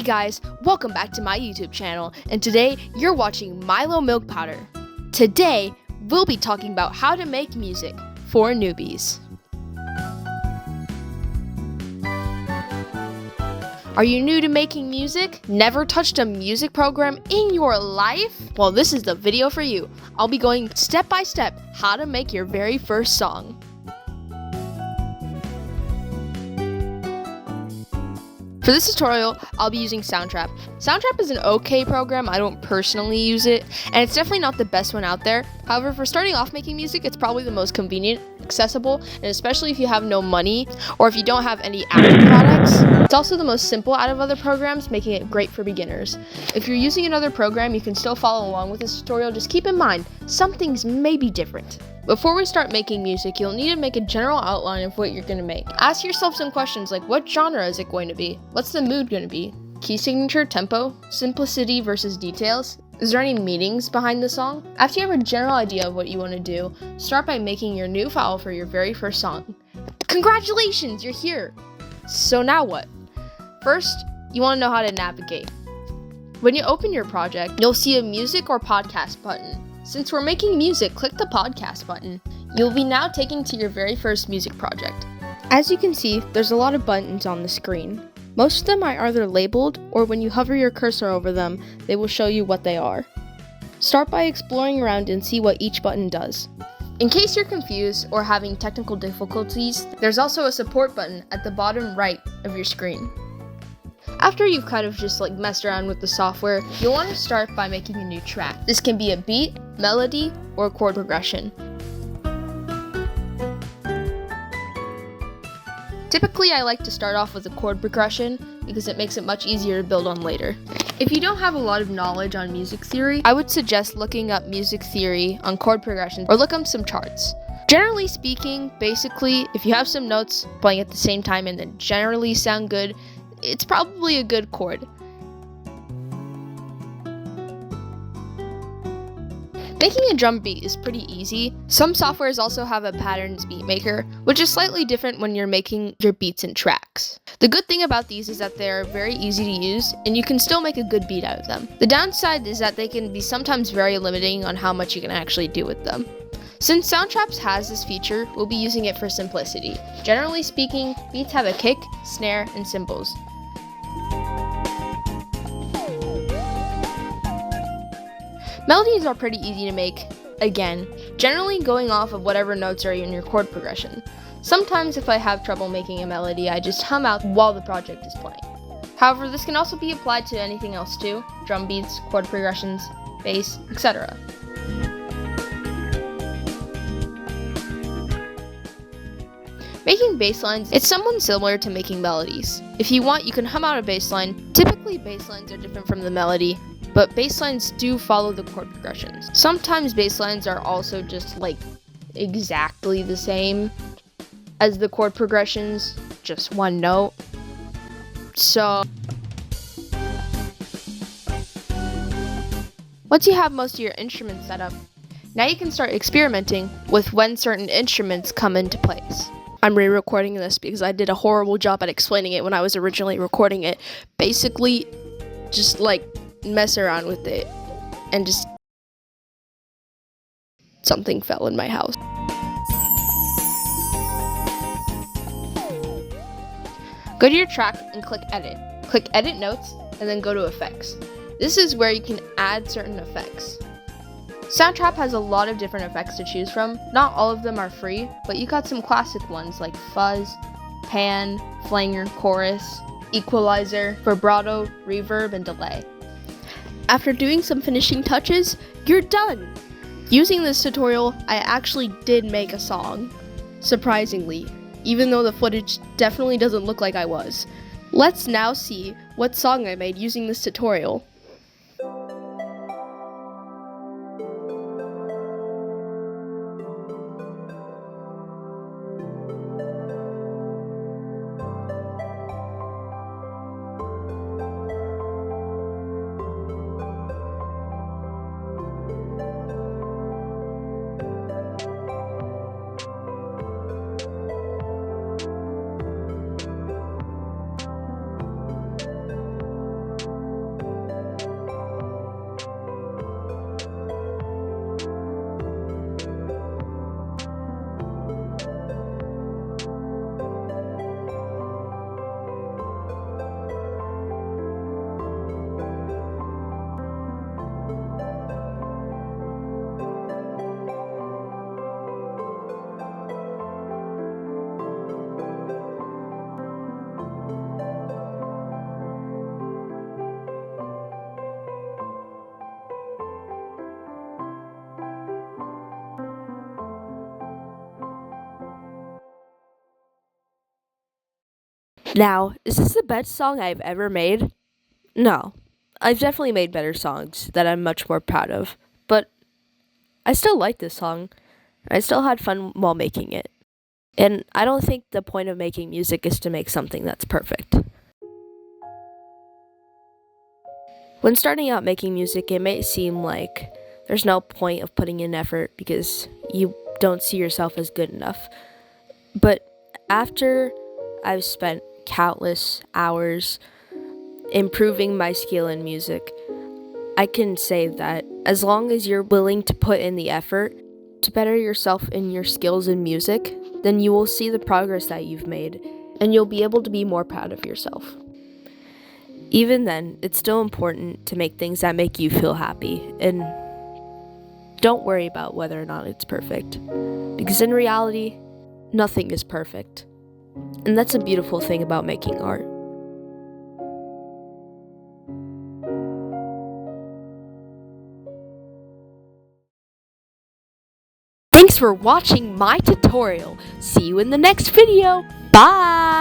Hey guys, welcome back to my YouTube channel, and today you're watching Milo Milk Powder. Today, we'll be talking about how to make music for newbies. Are you new to making music? Never touched a music program in your life? Well, this is the video for you. I'll be going step by step how to make your very first song. For this tutorial, I'll be using Soundtrap. Soundtrap is an okay program. I don't personally use it, and it's definitely not the best one out there. However, for starting off making music, it's probably the most convenient, accessible, and especially if you have no money or if you don't have any Apple products. It's also the most simple out of other programs, making it great for beginners. If you're using another program, you can still follow along with this tutorial. Just keep in mind, some things may be different. Before we start making music, you'll need to make a general outline of what you're going to make. Ask yourself some questions like, what genre is it going to be? What's the mood going to be? Key signature, tempo, simplicity versus details? Is there any meanings behind the song? After you have a general idea of what you want to do, start by making your new file for your very first song. Congratulations, you're here! So now what? First, you want to know how to navigate. When you open your project, you'll see a music or podcast button. Since we're making music, click the podcast button. You'll be now taken to your very first music project. As you can see, there's a lot of buttons on the screen. Most of them are either labeled, or when you hover your cursor over them, they will show you what they are. Start by exploring around and see what each button does. In case you're confused or having technical difficulties, there's also a support button at the bottom right of your screen. After you've kind of just messed around with the software, you'll want to start by making a new track. This can be a beat, melody, or chord progression. Typically, I like to start off with a chord progression because it makes it much easier to build on later. If you don't have a lot of knowledge on music theory, I would suggest looking up music theory on chord progression or look up some charts. Generally speaking, basically, if you have some notes playing at the same time and then generally sound good, it's probably a good chord. Making a drum beat is pretty easy. Some softwares also have a patterns beat maker, which is slightly different when you're making your beats and tracks. The good thing about these is that they're very easy to use, and you can still make a good beat out of them. The downside is that they can be sometimes very limiting on how much you can actually do with them. Since Soundtrap has this feature, we'll be using it for simplicity. Generally speaking, beats have a kick, snare, and cymbals. Melodies are pretty easy to make, again, generally going off of whatever notes are in your chord progression. Sometimes if I have trouble making a melody, I just hum out while the project is playing. However, this can also be applied to anything else too, drum beats, chord progressions, bass, etc. Making bass lines, it's somewhat similar to making melodies. If you want, you can hum out a bass line. Typically, bass lines are different from the melody, but bass lines do follow the chord progressions. Sometimes bass lines are also just exactly the same as the chord progressions, just one note. So, once you have most of your instruments set up, now you can start experimenting with when certain instruments come into place. I'm re-recording this because I did a horrible job at explaining it when I was originally recording it. Basically, just mess around with it and just something fell in my house. Go to your track and click edit. Click edit notes and then go to effects. This is where you can add certain effects. Soundtrap has a lot of different effects to choose from. Not all of them are free, but you got some classic ones like fuzz, pan, flanger, chorus, equalizer, vibrato, reverb, and delay. After doing some finishing touches, you're done! Using this tutorial, I actually did make a song. Surprisingly, even though the footage definitely doesn't look like I was. Let's now see what song I made using this tutorial. Now, is this the best song I've ever made? No. I've definitely made better songs that I'm much more proud of. But I still like this song. I still had fun while making it. And I don't think the point of making music is to make something that's perfect. When starting out making music, it may seem like there's no point of putting in effort because you don't see yourself as good enough. But after I've spent countless hours improving my skill in music, I can say that as long as you're willing to put in the effort to better yourself in your skills in music, then you will see the progress that you've made and you'll be able to be more proud of yourself. Even then, it's still important to make things that make you feel happy, and don't worry about whether or not it's perfect, because in reality, nothing is perfect. And that's a beautiful thing about making art. Thanks for watching my tutorial. See you in the next video. Bye!